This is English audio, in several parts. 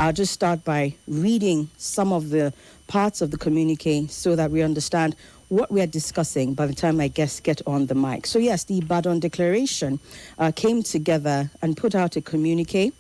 I'll just start by reading some of the parts of the communique so that we understand what we are discussing by the time my guests get on the mic. So yes, the Ibadan Declaration came together and put out a communique.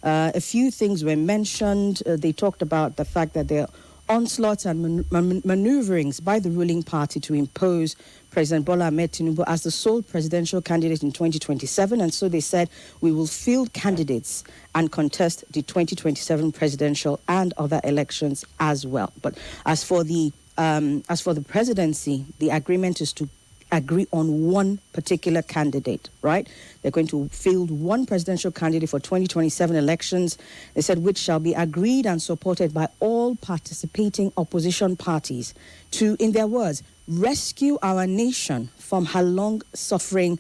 A few things were mentioned. They talked about the fact that there are onslaughts and maneuverings by the ruling party to impose President Bola Ahmed Tinubu as the sole presidential candidate in 2027. And so they said, we will field candidates and contest the 2027 presidential and other elections as well. But as for the presidency, the agreement is to agree on one particular candidate, right? They're going to field one presidential candidate for 2027 elections. They said, which shall be agreed and supported by all participating opposition parties to, in their words, rescue our nation from her long-suffering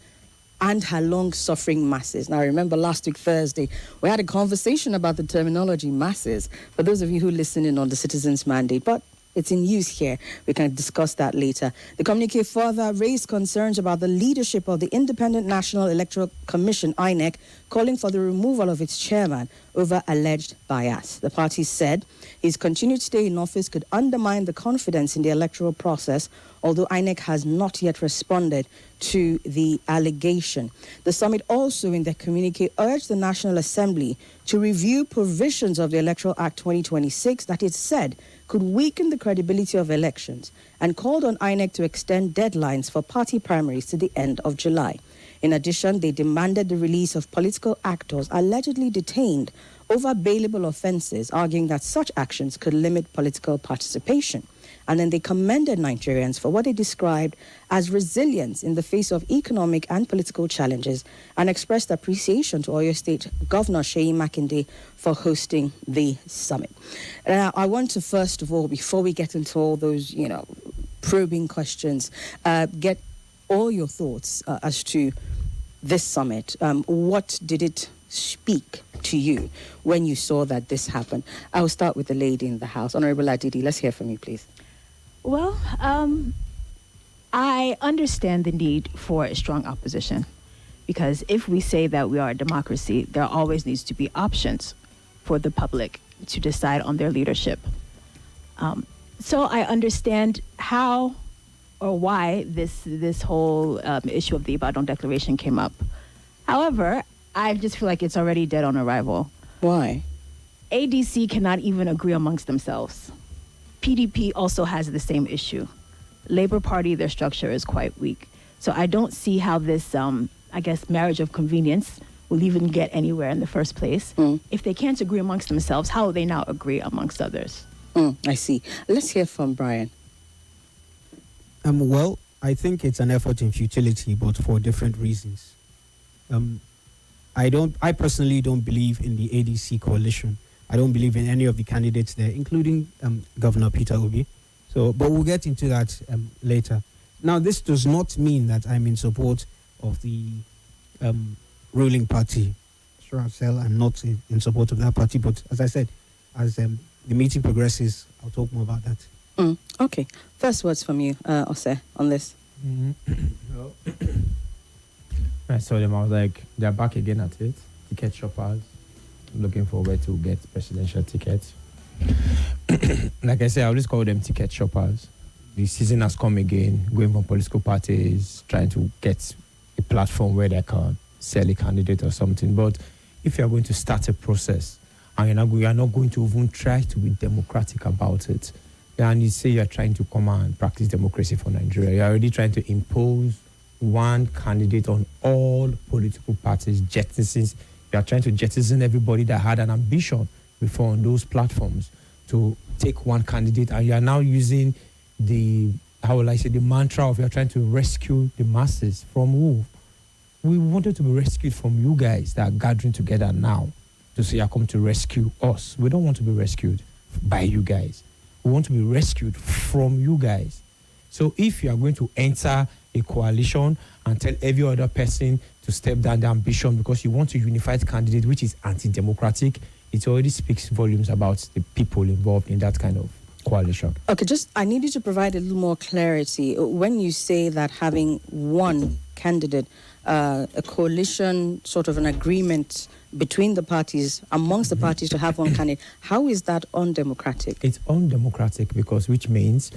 masses. Now, I remember last week, Thursday, we had a conversation about the terminology masses, for those of you who listen in on the Citizens' Mandate, but it's in use here. We can discuss that later. The communique further raised concerns about the leadership of the Independent National Electoral Commission, INEC, calling for the removal of its chairman over alleged bias. The party said his continued stay in office could undermine the confidence in the electoral process, although INEC has not yet responded to the allegation. The summit also, in their communique, urged the National Assembly to review provisions of the Electoral Act 2026 that it said could weaken the credibility of elections, and called on INEC to extend deadlines for party primaries to the end of July. In addition, they demanded the release of political actors allegedly detained over bailable offences, arguing that such actions could limit political participation. And then they commended Nigerians for what they described as resilience in the face of economic and political challenges, and expressed appreciation to Oyo State Governor Seyi Makinde for hosting the summit. Now, I want to, first of all, before we get into all those, probing questions, get all your thoughts as to this summit. What did it speak to you when you saw that this happened? I will start with the lady in the house. Honorable Adidi, let's hear from you, please. Well, I understand the need for a strong opposition, because if we say that we are a democracy, there always needs to be options for the public to decide on their leadership. So I understand how or why this whole issue of the Ibadan Declaration came up. However, I just feel like it's already dead on arrival. Why? ADC cannot even agree amongst themselves. PDP also has the same issue. Labour Party, their structure is quite weak. So I don't see how this, marriage of convenience will even get anywhere in the first place. If they can't agree amongst themselves, how will they now agree amongst others? I see. Let's hear from Brian. Well, I think it's an effort in futility, but for different reasons. I personally don't believe in the ADC coalition. I don't believe in any of the candidates there, including Governor Peter Obi. But we'll get into that later. Now, this does not mean that I'm in support of the ruling party. Sure, I'm not in support of that party. But as I said, as the meeting progresses, I'll talk more about that. Okay. First words from you, Ose, on this. Well, I saw them. I was like, they're back again at it. Ticket shoppers. Looking forward to get presidential tickets. Like I said, I always call them ticket shoppers. The season has come again, going from political parties, trying to get a platform where they can sell a candidate or something. But if you're going to start a process and you're not going to even try to be democratic about it, and you say you're trying to come and practice democracy for Nigeria, you're already trying to impose one candidate on all political parties, you are trying to jettison everybody that had an ambition before on those platforms to take one candidate, and you are now using the mantra of you're trying to rescue the masses from who? We wanted to be rescued from you guys that are gathering together now to say, I come to rescue us. We don't want to be rescued by you guys. We want to be rescued from you guys. So if you are going to enter a coalition and tell every other person to step down the ambition because you want a unified candidate which is anti-democratic, it already speaks volumes about the people involved in that kind of coalition. Okay, I need you to provide a little more clarity. When you say that having one candidate, a coalition, sort of an agreement between the parties, amongst the parties, to have one candidate. How is that undemocratic? It's undemocratic which means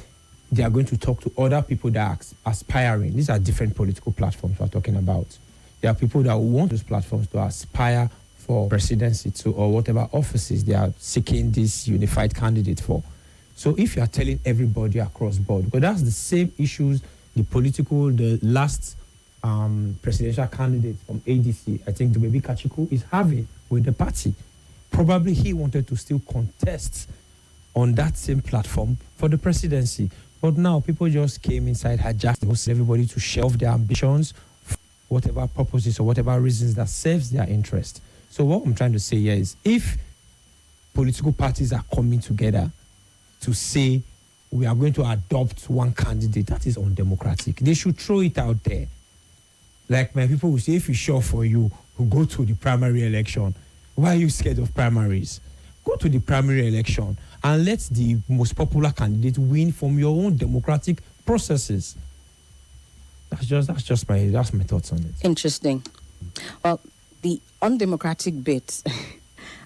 they are going to talk to other people that are aspiring. These are different political platforms we're talking about. There are people that want those platforms to aspire for presidency or whatever offices they are seeking this unified candidate for. So if you are telling everybody across board, because that's the same issues the last presidential candidate from ADC, I think Dumebi Kachiku, is having with the party. Probably he wanted to still contest on that same platform for the presidency. But now people just came inside, hijacked everybody to shelve their ambitions, whatever purposes or whatever reasons that serves their interest. So what I'm trying to say here is, if political parties are coming together to say we are going to adopt one candidate, that is undemocratic. They should throw it out there. Like my people will say, if it's sure for you, who go to the primary election. Why are you scared of primaries? Go to the primary election and let the most popular candidate win from your own democratic processes. That's my thoughts on it. Interesting. Well, the undemocratic bit,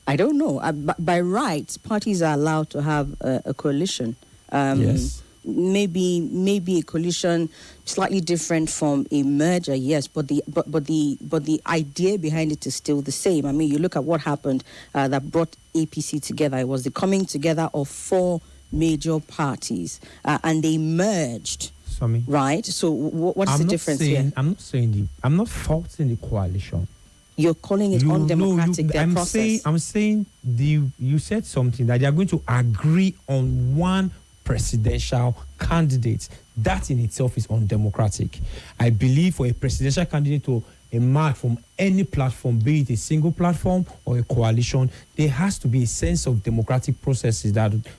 I don't know. By rights, parties are allowed to have a coalition. Yes. Maybe a coalition slightly different from a merger, yes, but the idea behind it is still the same. I mean, you look at what happened that brought APC together. It was the coming together of four major parties, and they merged. Somi. Right. So what's the difference here? I'm not faulting the coalition. You're calling it undemocratic. I'm saying you said something that they are going to agree on one presidential candidate. That in itself is undemocratic. I believe for a presidential candidate to emerge from any platform, be it a single platform or a coalition, there has to be a sense of democratic processes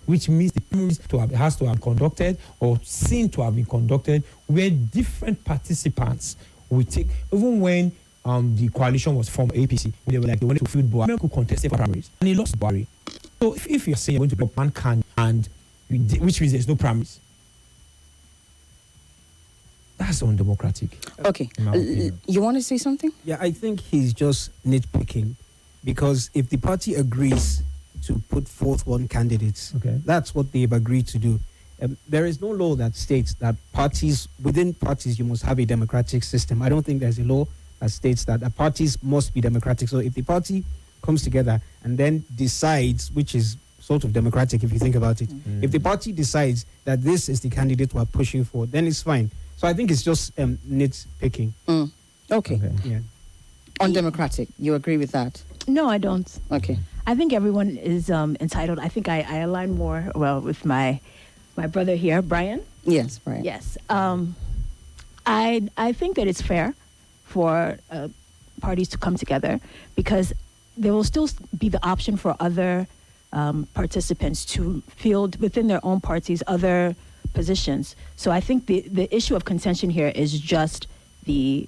which means the primaries has to have conducted or seen to have been conducted, where different participants will take, even when the coalition was formed, APC, they were like, they wanted to field Buhari, who contested for primaries, and he lost Buhari. So if you're saying you're going to be one candidate, and which means there's no primaries, that's undemocratic. Okay. You want to say something? Yeah, I think he's just nitpicking, because if the party agrees to put forth one candidate, okay, that's what they've agreed to do. There is no law that states that within parties you must have a democratic system. I don't think there's a law that states that the parties must be democratic. So if the party comes together and then decides, which is sort of democratic if you think about it, if the party decides that this is the candidate we're pushing for, then it's fine. So I think it's just nitpicking. Okay. Yeah. Undemocratic. You agree with that? No, I don't. Okay. I think everyone is entitled. I think I align more with my brother here, Brian. Yes, Brian. Yes. I think that it's fair for parties to come together, because there will still be the option for other participants to field within their own parties other positions. So I think the issue of contention here is just the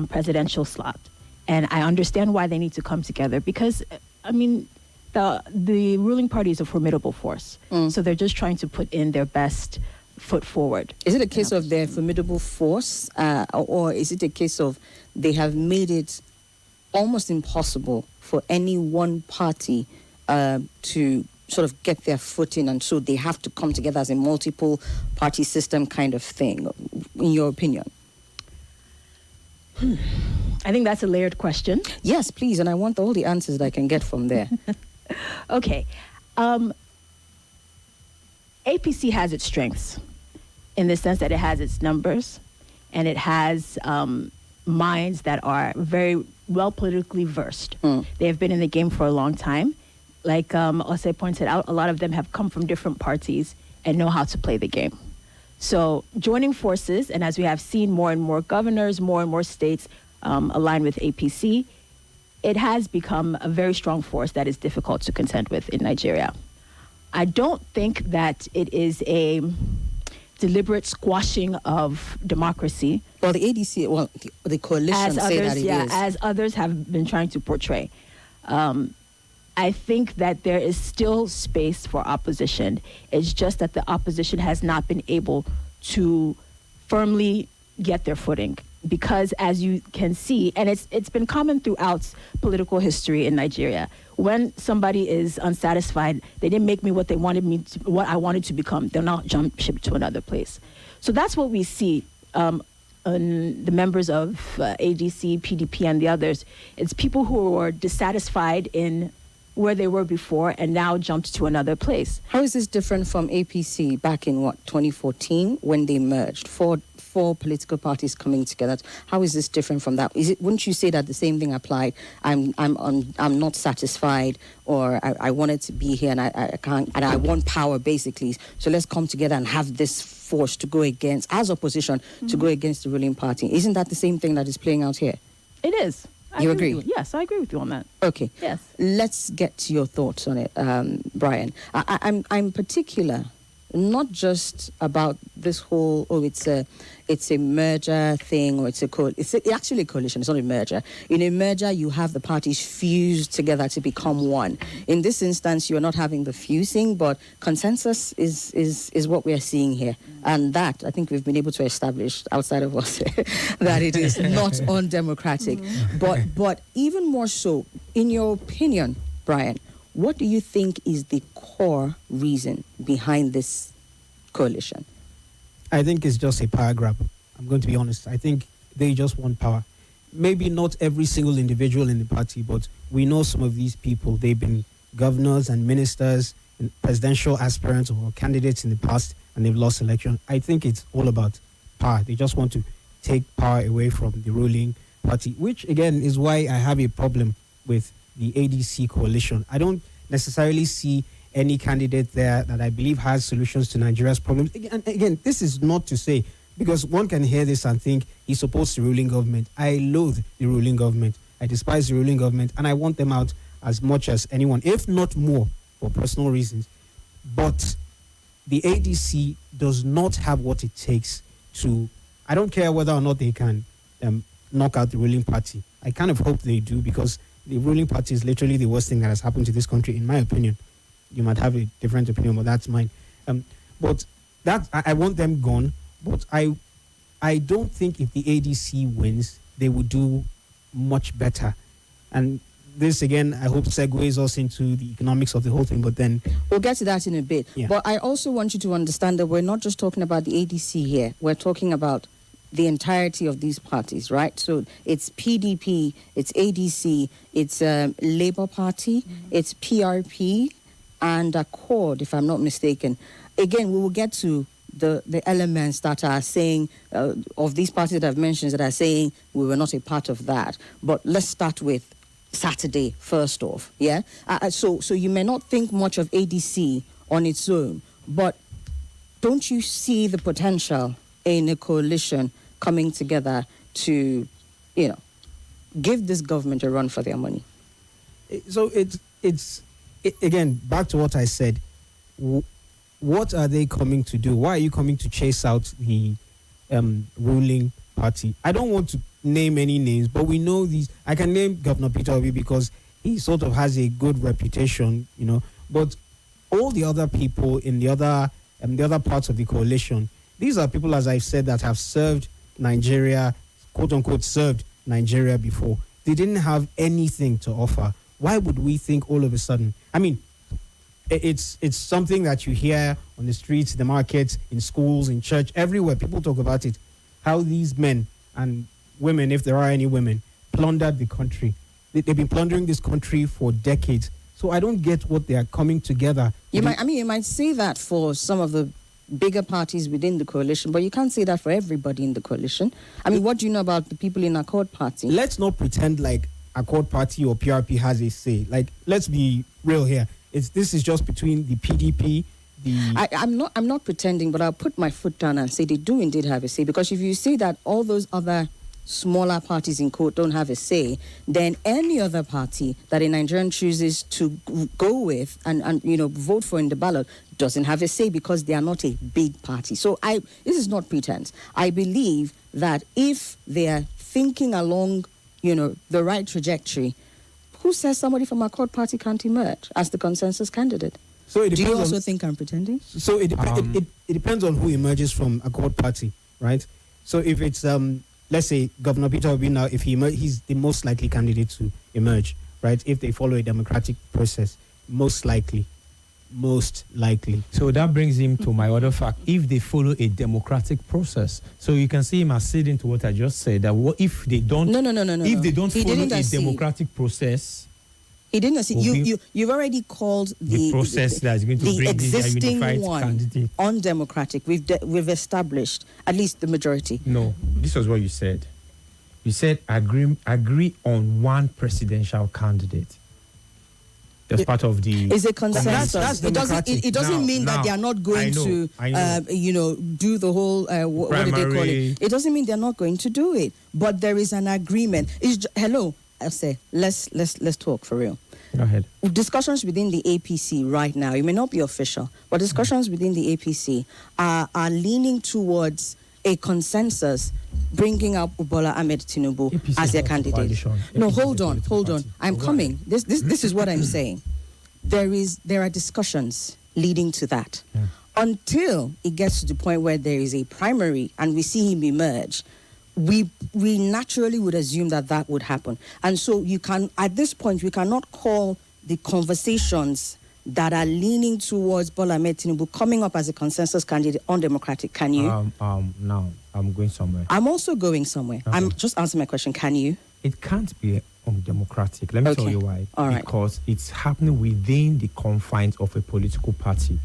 presidential slot. And I understand why they need to come together, because, I mean, the ruling party is a formidable force. So they're just trying to put in their best foot forward. Is it a case of their formidable force, or is it a case of they have made it almost impossible for any one party to sort of get their foot in, and so they have to come together as a multiple party system kind of thing, in your opinion? I think that's a layered question. Yes, please, and I want all the answers that I can get from there. Okay. APC has its strengths in the sense that it has its numbers, and it has minds that are very well politically versed. They have been in the game for a long time. Like Ose pointed out, a lot of them have come from different parties and know how to play the game. So joining forces, and as we have seen more and more governors, more and more states align with APC, it has become a very strong force that is difficult to contend with in Nigeria. I don't think that it is a deliberate squashing of democracy. Well, the ADC, the coalition say that it is. As others have been trying to portray. I think that there is still space for opposition. It's just that the opposition has not been able to firmly get their footing. because, as you can see, and it's been common throughout political history in Nigeria, when somebody is unsatisfied, they didn't make me what what I wanted to become, they'll not jump ship to another place. So that's what we see in the members of ADC, PDP, and the others. It's people who were dissatisfied in where they were before and now jumped to another place. How is this different from APC back in 2014 when they merged? Four political parties coming together. How is this different from that? Wouldn't you say that the same thing applied? I'm not satisfied, or I wanted to be here and I can't, and I want power basically. So let's come together and have this force to go against, as opposition, to go against the ruling party. Isn't that the same thing that is playing out here? It is. You agree? Yes, I agree with you on that. Okay. Yes. Let's get to your thoughts on it, Brian. I'm particular, not just about this whole it's a merger thing, or it's actually a coalition. It's not a merger. In a merger, you have the parties fused together to become one. In this instance, you're not having the fusing, but consensus is what we are seeing here, and that I think we've been able to establish outside of us that it is not undemocratic. But even more so, in your opinion, Brian, what do you think is the core reason behind this coalition? I think it's just a power grab. I'm going to be honest. I think they just want power. Maybe not every single individual in the party, but we know some of these people. They've been governors and ministers and presidential aspirants or candidates in the past, and they've lost election. I think it's all about power. They just want to take power away from the ruling party, which, again, is why I have a problem with the ADC coalition. I don't necessarily see any candidate there that I believe has solutions to Nigeria's problems. Again, this is not to say, because one can hear this and think he's opposed to ruling government. I loathe the ruling government. I despise the ruling government, and I want them out as much as anyone, if not more, for personal reasons. But the ADC does not have what it takes to, I don't care whether or not they can knock out the ruling party. I kind of hope they do, because the ruling party is literally the worst thing that has happened to this country, in my opinion. You might have a different opinion, but that's mine. But that I want them gone. But I don't think if the ADC wins, they would do much better. And this, again, I hope segues us into the economics of the whole thing, but then we'll get to that in a bit. Yeah. But I also want you to understand that we're not just talking about the ADC here. We're talking about the entirety of these parties, right? So it's PDP, it's ADC, it's Labour Party, it's PRP, and Accord, if I'm not mistaken. Again, we will get to the elements that are saying, of these parties that I've mentioned, that are saying we were not a part of that. But let's start with Saturday, first off, yeah? So you may not think much of ADC on its own, but don't you see the potential in a coalition coming together to, give this government a run for their money? So it's again, back to what I said. What are they coming to do? Why are you coming to chase out the ruling party? I don't want to name any names, but we know these. I can name Governor Peter Obi because he sort of has a good reputation, But all the other people in the other parts of the coalition, these are people, as I've said, that have served Nigeria, quote unquote, served Nigeria before. They didn't have anything to offer. Why would we think all of a sudden? I mean, it's something that you hear on the streets, the markets, in schools, in church, everywhere. People talk about it. How these men and women, if there are any women, plundered the country. They've been plundering this country for decades. So I don't get what they are coming together. You might say that for some of the bigger parties within the coalition, but you can't say that for everybody in the coalition. I mean, what do you know about the people in Accord Party? Let's not pretend like Accord Party or PRP has a say. Like, let's be real here. This is just between the PDP, I'm not pretending, but I'll put my foot down and say they do indeed have a say, because if you say that all those other smaller parties in court don't have a say, then any other party that a Nigerian chooses to go with and vote for in the ballot doesn't have a say, because they are not a big party. So this is not pretense. I believe that if they are thinking along the right trajectory, who says somebody from Accord Party can't emerge as the consensus candidate? So it do you depends also think I'm pretending? So it depends on who emerges from Accord Party, right? So if it's let's say Governor Peter Obi now, if he's the most likely candidate to emerge, right? If they follow a democratic process, most likely. So that brings him to my other fact. If they follow a democratic process, so you can see him acceding to what I just said. That what if they don't? No. If they don't He follow didn't a accede. democratic process, He didn't see you've already called the process that is going to the bring this existing unified one candidate undemocratic. We've established at least the majority. No, this was what you said. You said agree on one presidential candidate. That's part of the. Is a consensus. That's it doesn't mean that they are not going to do the whole what do they call it? It doesn't mean they're not going to do it, but there is an agreement. Hello, I say let's talk for real. Go ahead. Discussions within the APC right now, it may not be official, but discussions within the APC are leaning towards a consensus, bringing up Bola Ahmed Tinubu APC as their candidate. No, hold on. I'm coming. This is what I'm saying. There are discussions leading to that. Yeah. Until it gets to the point where there is a primary and we see him emerge, we naturally would assume that would happen. And so at this point, we cannot call the conversations that are leaning towards Bola Ahmed Tinubu coming up as a consensus candidate undemocratic. Can you? No, I'm going somewhere. I'm also going somewhere. Okay. I'm just answering my question. Can you? It can't be undemocratic. Let me tell you why. All right. Because it's happening within the confines of a political party,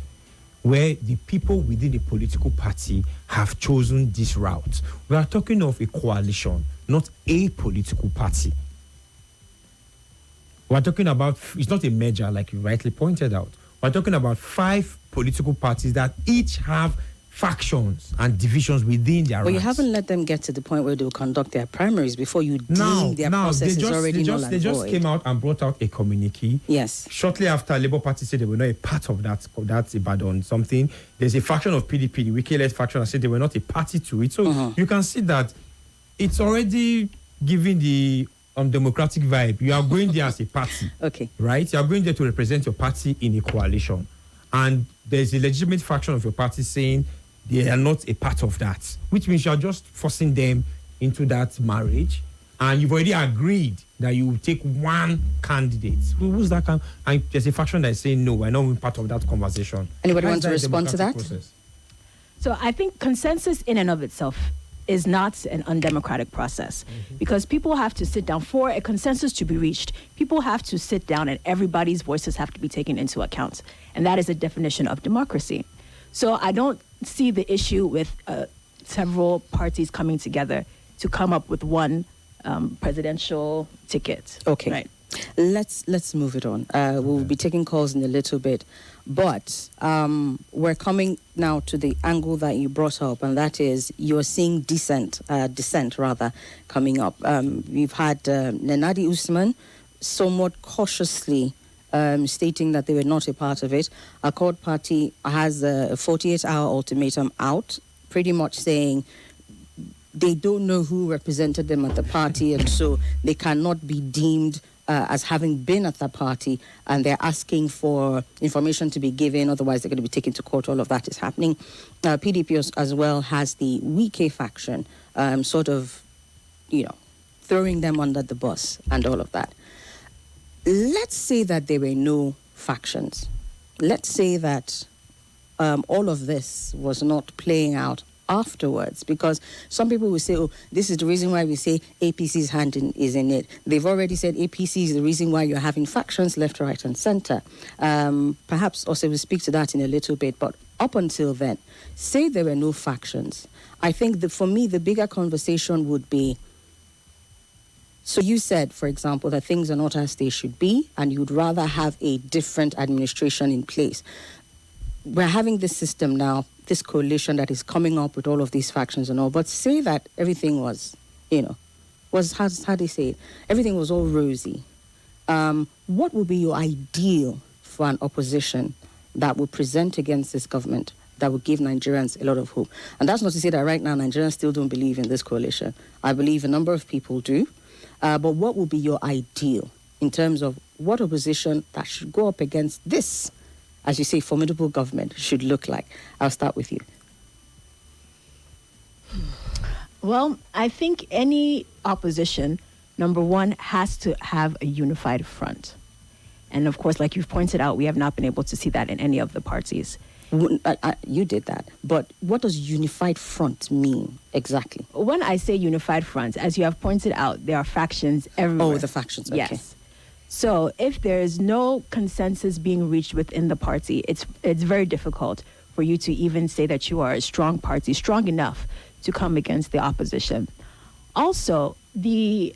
where the people within the political party have chosen this route. We are talking of a coalition, not a political party. We're talking about, it's not a merger like you rightly pointed out. We're talking about 5 political parties that each have factions and divisions within their ranks. Well, you haven't let them get to the point where they will conduct their primaries before you deem their process is already null and void. They just came out and brought out a communique. Yes. Shortly after, Labour Party said they were not a part of that Ibadan something. There's a faction of PDP, the Wiki-led faction, that said they were not a party to it. So you can see that it's already giving the democratic vibe. You are going there as a party. Okay. Right? You are going there to represent your party in a coalition. And there's a legitimate faction of your party saying they are not a part of that, which means you are just forcing them into that marriage. And you've already agreed that you will take one candidate. Who's that? And there's a faction that is saying, no, we're not part of that conversation. Anybody want to respond to that? Process? So I think consensus in and of itself is not an undemocratic process, because people have to sit down. For a consensus to be reached, people have to sit down and everybody's voices have to be taken into account. And that is a definition of democracy. So I don't see the issue with several parties coming together to come up with one presidential ticket. Okay. Right. Let's move it on. We'll be taking calls in a little bit, but we're coming now to the angle that you brought up, and that is you're seeing dissent coming up. We've had Nenadi Usman somewhat cautiously stating that they were not a part of it. Accord Party has a 48-hour ultimatum out, pretty much saying they don't know who represented them at the party, and so they cannot be deemed as having been at the party, and they're asking for information to be given, otherwise they're going to be taken to court. All of that is happening. PDP as well has the Wike faction sort of, throwing them under the bus and all of that. Let's say that there were no factions. Let's say that all of this was not playing out afterwards, because some people will say, oh, this is the reason why we say APC's hand is in it. They've already said APC is the reason why you're having factions left, right, and center. Perhaps also we'll speak to that in a little bit, but up until then, say there were no factions. I think that for me, the bigger conversation would be, so you said, for example, that things are not as they should be, and you'd rather have a different administration in place. We're having this system now, this coalition that is coming up with all of these factions and all, but say that everything was, how do you say it? Everything was all rosy. What would be your ideal for an opposition that would present against this government, that would give Nigerians a lot of hope? And that's not to say that right now Nigerians still don't believe in this coalition. I believe a number of people do. But what would be your ideal in terms of what opposition that should go up against this, as you say, formidable government should look like? I'll start with you. Well, I think any opposition, number one, has to have a unified front. And of course, like you've pointed out, we have not been able to see that in any of the parties. You did that. But what does unified front mean exactly? When I say unified front, as you have pointed out, there are factions everywhere. Oh, the factions, okay. Yes. So if there is no consensus being reached within the party, it's very difficult for you to even say that you are a strong party, strong enough to come against the opposition. Also, the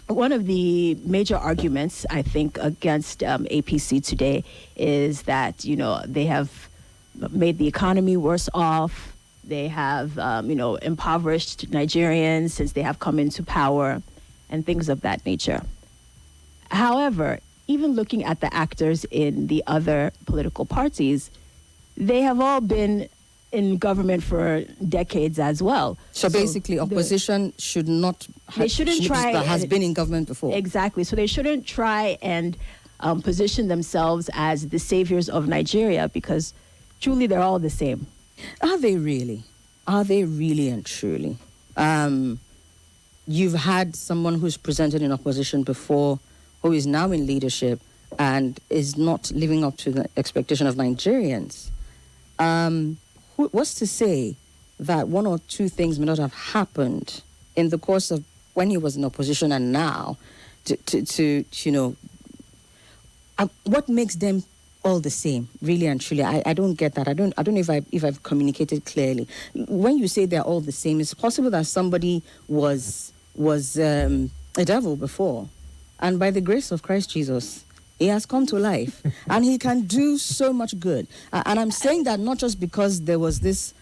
one of the major arguments, I think, against APC today is that, they have made the economy worse off. They have, impoverished Nigerians since they have come into power and things of that nature. However, even looking at the actors in the other political parties, they have all been in government for decades as well. So basically, opposition should not... They shouldn't try... That has been in government before. Exactly. So they shouldn't try and position themselves as the saviors of Nigeria, because truly they're all the same. Are they really? Are they really and truly? You've had someone who's presented in opposition before, who is now in leadership and is not living up to the expectation of Nigerians. What's to say that one or two things may not have happened in the course of when he was in opposition and now what makes them all the same, really and truly? I don't get that. I don't know if I've communicated clearly. When you say they're all the same, it's possible that somebody was a devil before, and by the grace of Christ Jesus, he has come to life, and he can do so much good. And I'm saying that not just because there was this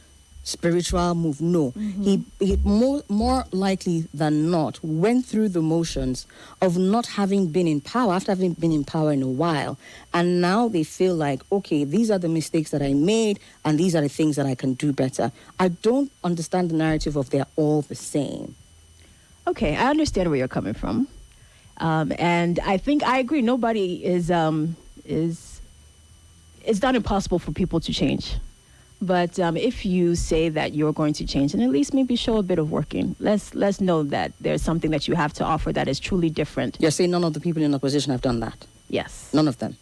spiritual move. No, he more likely than not went through the motions of not having been in power after having been in power in a while, and now they feel like, okay, these are the mistakes that I made, and these are the things that I can do better. I don't understand the narrative of they're all the same. Okay, I understand where you're coming from. And I think I agree. Nobody is it's not impossible for people to change. But if you say that you're going to change, and at least maybe show a bit of working, let's know that there's something that you have to offer that is truly different. You're saying none of the people in opposition have done that? Yes. None of them?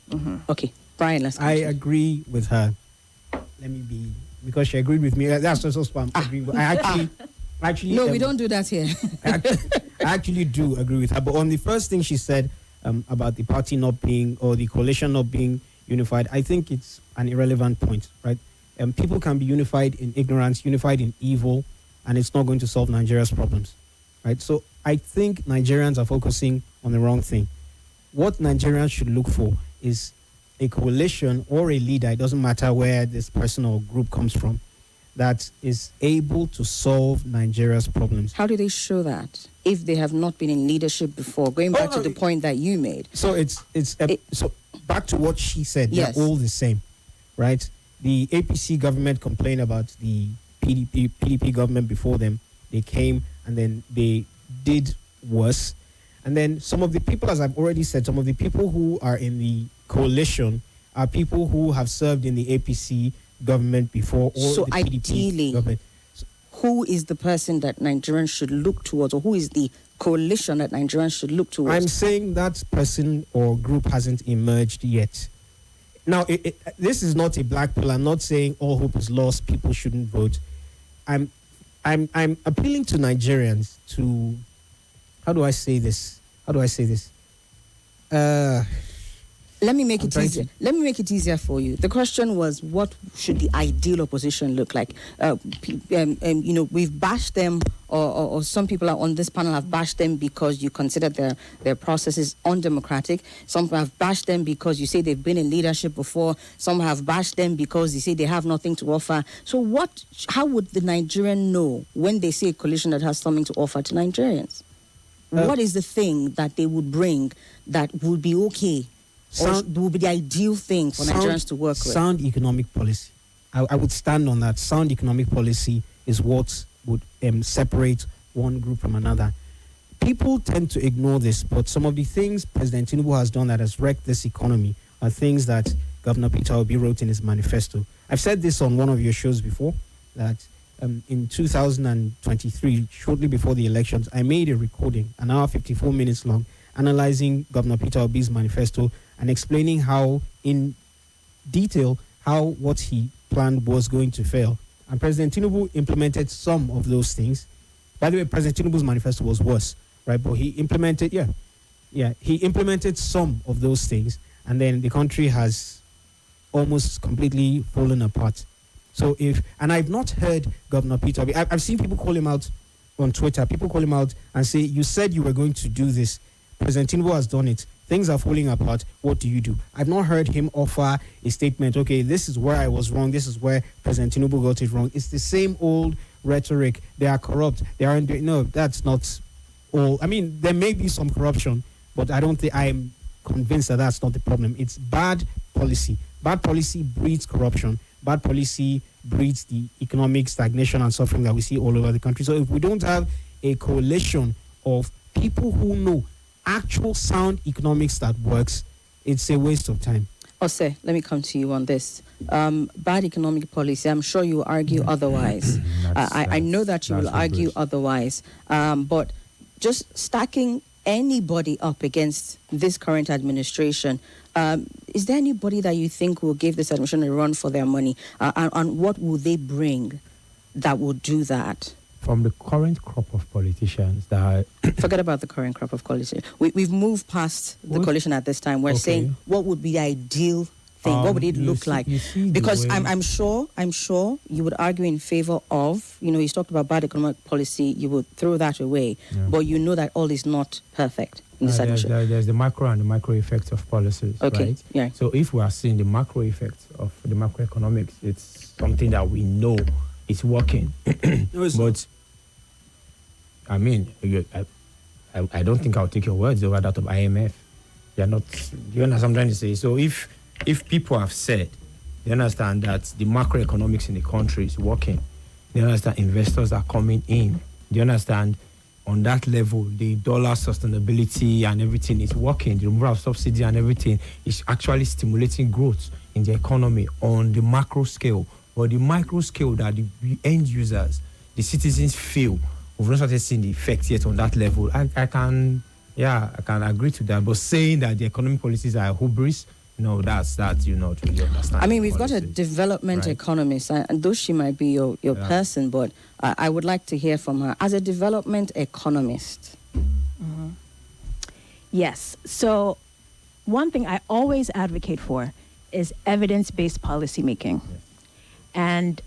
Okay. Brian, let's continue. I agree with her. Let me be, because she agreed with me. That's also spam. I actually... No, we don't do that here. I actually do agree with her. But on the first thing she said about the party not being, or the coalition not being unified, I think it's an irrelevant point, right? People can be unified in ignorance, unified in evil, and it's not going to solve Nigeria's problems, right? So I think Nigerians are focusing on the wrong thing. What Nigerians should look for is a coalition or a leader, it doesn't matter where this person or group comes from, that is able to solve Nigeria's problems. How do they show that if they have not been in leadership before? Going back to the point that you made. So so back to what she said. Yes. They're all the same, right? The APC government complained about the PDP government before them. They came and then they did worse. And then some of the people, as I've already said, some of the people who are in the coalition are people who have served in the APC government before, or so the ideally, PDP government. Who is the person that Nigerians should look towards, or who is the coalition that Nigerians should look towards? I'm saying that person or group hasn't emerged yet. Now, this is not a black pill. I'm not saying all hope is lost, people shouldn't vote. I'm appealing to Nigerians to, how do I say this? Let me make it easier. Let me make it easier for you. The question was, what should the ideal opposition look like? We've bashed them, or some people on this panel have bashed them because you consider their processes undemocratic. Some have bashed them because you say they've been in leadership before. Some have bashed them because they say they have nothing to offer. So how would the Nigerian know when they see a coalition that has something to offer to Nigerians? What is the thing that they would bring that would be okay? Or would be the ideal thing for Nigerians to work with? Sound economic policy. I would stand on that. Sound economic policy is what would separate one group from another. People tend to ignore this, but some of the things President Tinubu has done that has wrecked this economy are things that Governor Peter Obi wrote in his manifesto. I've said this on one of your shows before, that in 2023, shortly before the elections, I made a recording, an hour 54 minutes long, analyzing Governor Peter Obi's manifesto and explaining how, in detail, how what he planned was going to fail. And President Tinubu implemented some of those things. By the way, President Tinubu's manifesto was worse, right? But he implemented, he implemented some of those things, and then the country has almost completely fallen apart. So and I've not heard Governor Peter Obi, I've seen people call him out on Twitter, people call him out and say, you said you were going to do this. President Tinubu has done it. Things are falling apart. What do you do? I've not heard him offer a statement, okay, this is where I was wrong. This is where President Tinubu got it wrong. It's the same old rhetoric. They are corrupt. They aren't doing, no, that's not all. I mean, there may be some corruption, but I don't think, I'm convinced that that's not the problem. It's bad policy. Bad policy breeds corruption. Bad policy breeds the economic stagnation and suffering that we see all over the country. So if we don't have a coalition of people who know actual sound economics that works, it's a waste of time. Ose, let me come to you on this. Bad economic policy, I'm sure you will argue otherwise. I know that you will argue otherwise. But just stacking anybody up against this current administration, is there anybody that you think will give this administration a run for their money? And what will they bring that will do that? From the current crop of politicians that Forget about the current crop of coalition. We've moved past the coalition at this time. We're saying what would be the ideal thing? What would it look like? Because I'm sure you would argue in favor of, he's talked about bad economic policy, you would throw that away. Yeah. But you know that all is not perfect in this administration. There's the macro and the micro effects of policies, right? Yeah. So if we are seeing the macro effects of the macroeconomics, it's something that we know is working. But I mean, I don't think I'll take your words over that of IMF. You're not. You understand what I'm trying to say? So if people have said, they understand that the macroeconomics in the country is working, they understand investors are coming in, they understand on that level the dollar sustainability and everything is working, the removal of subsidy and everything is actually stimulating growth in the economy on the macro scale. But the micro scale that the end users, the citizens feel, we've not started seeing the effects yet on that level. I can agree to that. But saying that the economic policies are hubris, no, that's you not really understand. I mean, we've got a development economist, and though she might be your person, but I would like to hear from her as a development economist. Mm-hmm. Yes. So one thing I always advocate for is evidence-based policymaking. Yes. And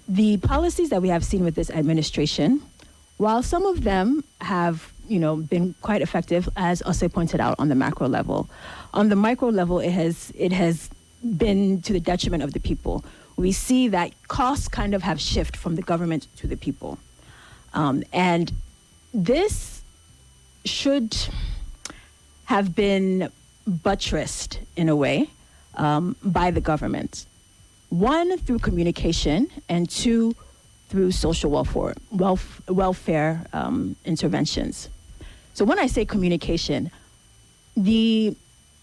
the policies that we have seen with this administration, while some of them have, been quite effective, as Ose pointed out, on the macro level, on the micro level, it has been to the detriment of the people. We see that costs kind of have shifted from the government to the people. And this should have been buttressed in a way by the government. One, through communication, and two, through social welfare interventions. So when I say communication, the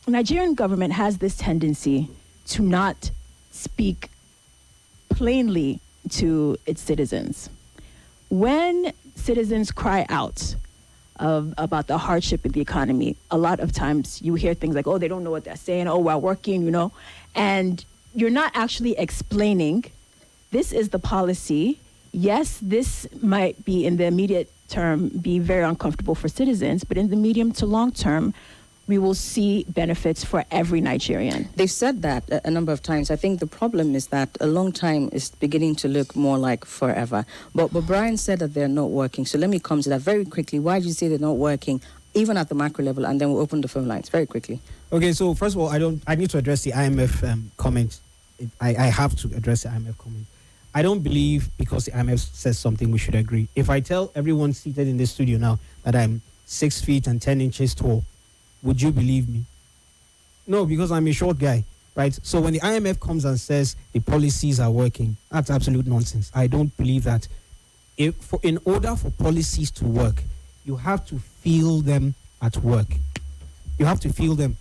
Nigerian government has this tendency to not speak plainly to its citizens. When citizens cry out about the hardship in the economy, a lot of times you hear things like, oh, they don't know what they're saying, oh, we're working, and you're not actually explaining, this is the policy. Yes, this might be in the immediate term be very uncomfortable for citizens, but in the medium to long term, we will see benefits for every Nigerian. They've said that a number of times. I think the problem is that a long time is beginning to look more like forever. But Brian said that they're not working. So let me come to that very quickly. Why did you say they're not working, even at the macro level? And then we'll open the phone lines very quickly. Okay, so first of all, I need to address the IMF comment. I have to address the IMF comment. I don't believe because the IMF says something, we should agree. If I tell everyone seated in this studio now that I'm 6 feet and 10 inches tall, would you believe me? No, because I'm a short guy, right? So when the IMF comes and says the policies are working, that's absolute nonsense. I don't believe that. In order for policies to work, you have to feel them at work. You have to feel them.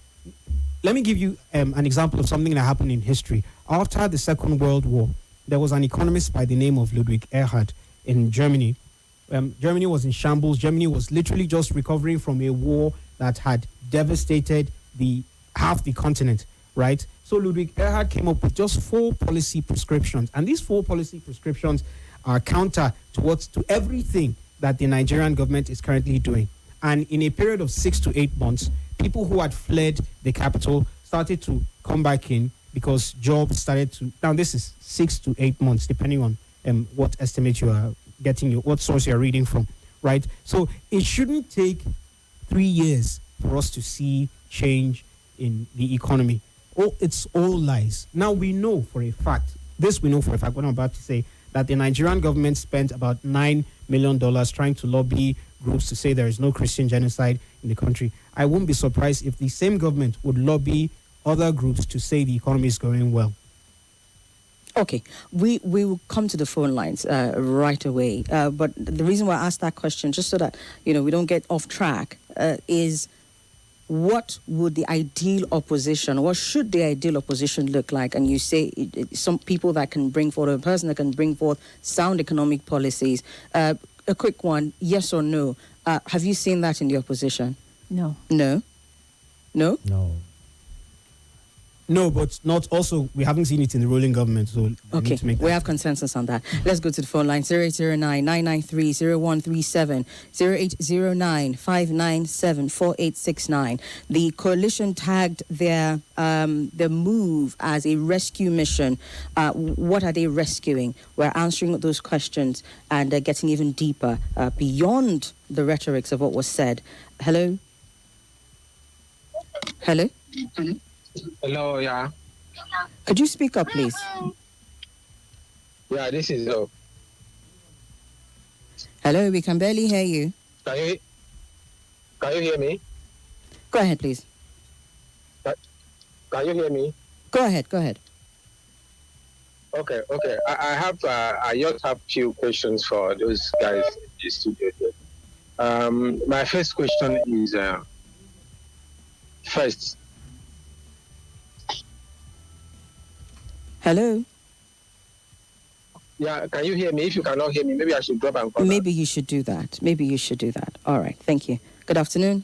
Let me give you an example of something that happened in history. After the Second World War, there was an economist by the name of Ludwig Erhard in Germany. Germany was in shambles. Germany was literally just recovering from a war that had devastated half the continent, right? So Ludwig Erhard came up with just 4 policy prescriptions. And these 4 policy prescriptions are counter to everything that the Nigerian government is currently doing. And in a period of 6 to 8 months, people who had fled the capital started to come back in because jobs started to... Now, this is 6 to 8 months, depending on what estimate you are getting, what source you're reading from, right? So it shouldn't take 3 years for us to see change in the economy. It's all lies. Now, we know for a fact, what I'm about to say, that the Nigerian government spent about $9 million trying to lobby groups to say there is no Christian genocide in the country. I won't be surprised if the same government would lobby other groups to say the economy is going well. Okay, we will come to the phone lines right away. But the reason why I asked that question, just so that we don't get off track, is what would the ideal opposition, what should the ideal opposition look like? And you say some people that can bring forward, a person that can bring forth sound economic policies. A quick one, yes or no? Have you seen that in the opposition? No. No? No? No. No, but not also, we haven't seen it in the ruling government, so okay, we have consensus on that. Let's go to the phone line, 0809-993-0137, 0809-597-4869. The coalition tagged their move as a rescue mission. What are they rescuing? We're answering those questions and getting even deeper beyond the rhetorics of what was said. Hello? Hello? Hello, yeah. Could you speak up, please? Yeah, this is Hello, we can barely hear you. Can you hear me? Go ahead, please. Can you hear me? Go ahead. Okay. I just have few questions for those guys in the studio here. My first question is first. Hello? Yeah, can you hear me? If you cannot hear me, maybe I should drop and call. Maybe you should do that. All right, thank you. Good afternoon.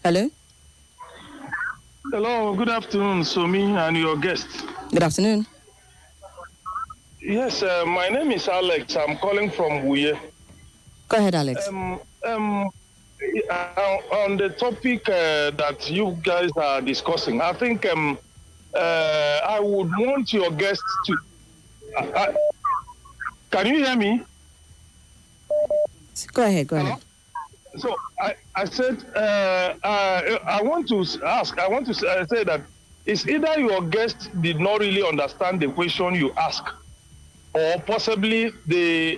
Hello? Hello, good afternoon, Somi and your guest. Good afternoon. Yes, my name is Alex. I'm calling from Wuye. Go ahead, Alex. On the topic that you guys are discussing, I think I would want your guest to... can you hear me? Go ahead. So I said, I want to say that it's either your guest did not really understand the question you ask, or possibly they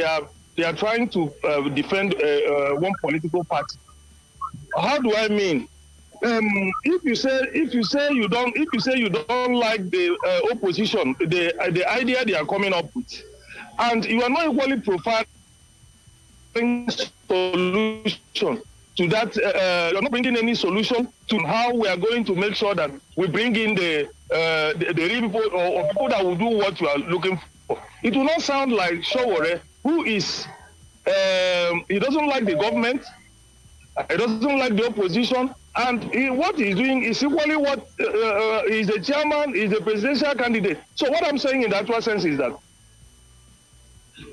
are trying to defend one political party. How do I mean? If you say you don't like the opposition, the idea they are coming up with, and you are not equally providing solution to that, you're not bringing any solution to how we are going to make sure that we bring in the real people or people that will do what you are looking for. It will not sound like Showore, who is he doesn't like the government, he doesn't like the opposition. And what he's doing is equally what he's the chairman, he's the presidential candidate. So what I'm saying in that sense is that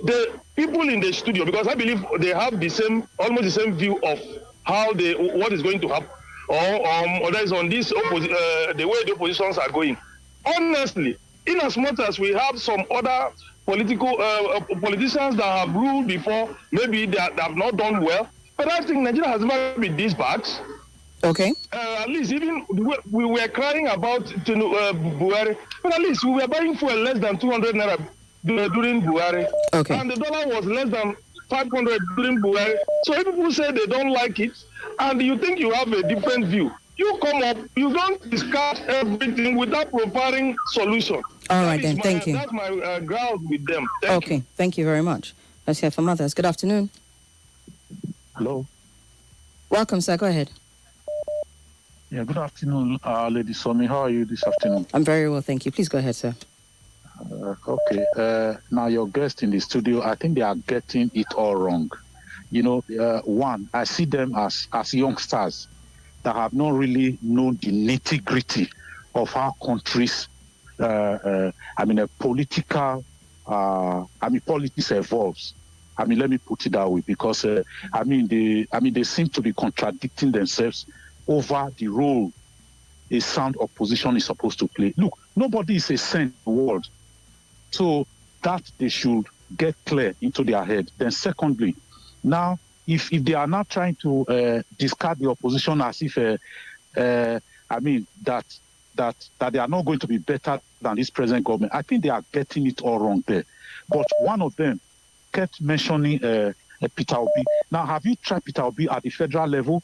the people in the studio, because I believe they have almost the same view of what is going to happen, or that is on this the way the oppositions are going. Honestly, in as much as we have some other politicians that have ruled before, maybe they have not done well, but I think Nigeria has never been this bad. Okay. At least even we were crying about Buhari, but at least we were buying fuel less than 200 naira during Buhari. Okay. And the dollar was less than 500 during Buhari. So if people say they don't like it, and you think you have a different view, you come up, you don't discuss everything without providing solution. All right, then. Thank you. That's my ground with them. Okay. Thank you very much. Let's hear from others. Good afternoon. Hello. Welcome, sir. Go ahead. Yeah, good afternoon, Lady Somi. How are you this afternoon? I'm very well, thank you. Please go ahead, sir. Okay. Now, your guests in the studio, I think they are getting it all wrong. You know, one, I see them as youngsters that have not really known the nitty-gritty of how countries, politics evolves. Let me put it that way, because they seem to be contradicting themselves over the role a sound opposition is supposed to play. Look, nobody is a saint in the world, so that they should get clear into their head. Then, secondly, now if they are not trying to discard the opposition as if that they are not going to be better than this present government, I think they are getting it all wrong there. But one of them kept mentioning Peter Obi. Now, have you tried Peter Obi at the federal level?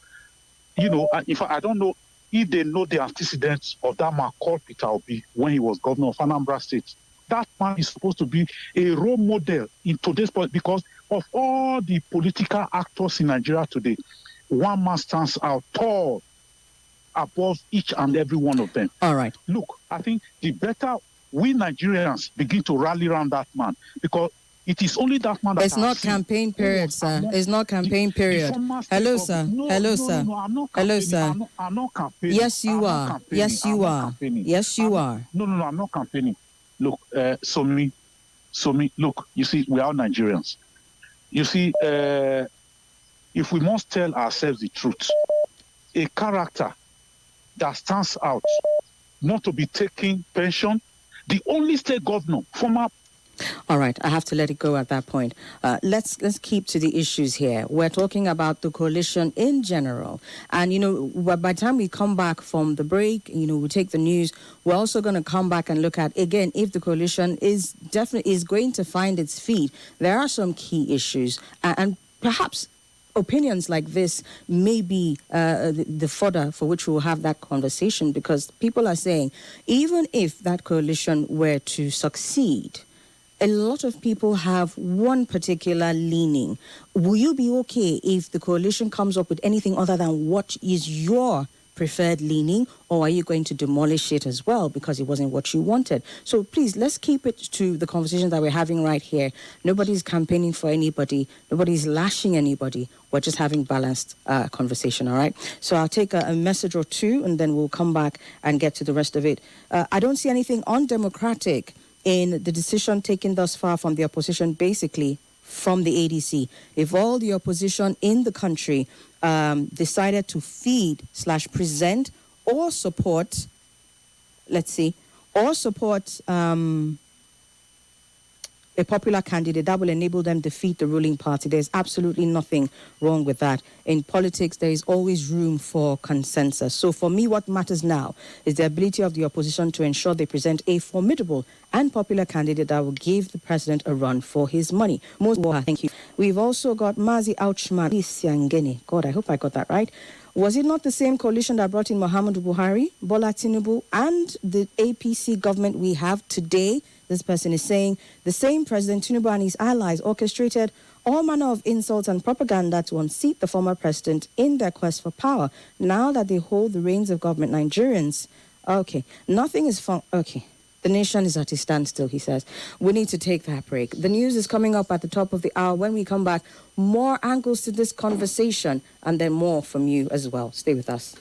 You know, in fact, I don't know if they know the antecedents of that man called Peter Obi when he was governor of Anambra State. That man is supposed to be a role model in today's politics, because of all the political actors in Nigeria today, one man stands out tall above each and every one of them. All right. Look, I think the better we Nigerians begin to rally around that man, because it is only that man that It's not campaign period, sir. It's not campaign period. Hello, sir. Hello, sir. Hello, sir. I'm not campaigning. Yes, you are. Yes, you are. Yes, you are. No, I'm not campaigning. Look, Somi, look, you see, we are Nigerians. You see, if we must tell ourselves the truth, a character that stands out, not to be taking pension, the only state governor, former. All right, I have to let it go at that point. Let's keep to the issues here. We're talking about the coalition in general. And, you know, by the time we come back from the break, you know, we take the news, we're also going to come back and look at, again, if the coalition is going to find its feet. There are some key issues, and perhaps opinions like this may be the fodder for which we'll have that conversation, because people are saying, even if that coalition were to succeed, a lot of people have one particular leaning. Will you be okay if the coalition comes up with anything other than what is your preferred leaning, or are you going to demolish it as well because it wasn't what you wanted? So please, let's keep it to the conversation that we're having right here. Nobody's campaigning for anybody. Nobody's lashing anybody. We're just having balanced conversation, all right? So I'll take a message or two, and then we'll come back and get to the rest of it. I don't see anything undemocratic in the decision taken thus far from the opposition, basically from the ADC. If all the opposition in the country decided to feed/present or support, a popular candidate, that will enable them to defeat the ruling party. There's absolutely nothing wrong with that. In politics, there is always room for consensus. So for me, what matters now is the ability of the opposition to ensure they present a formidable and popular candidate that will give the president a run for his money. Thank you. We've also got Mazi Ouchman Siangene. God, I hope I got that right. Was it not the same coalition that brought in Muhammadu Buhari, Bola Tinubu, and the APC government we have today? This person is saying the same President Tinubu and his allies orchestrated all manner of insults and propaganda to unseat the former president in their quest for power. Now that they hold the reins of government, Nigerians, nothing is fun. The nation is at a standstill, he says. We need to take that break. The news is coming up at the top of the hour. When we come back, more angles to this conversation, and then more from you as well. Stay with us.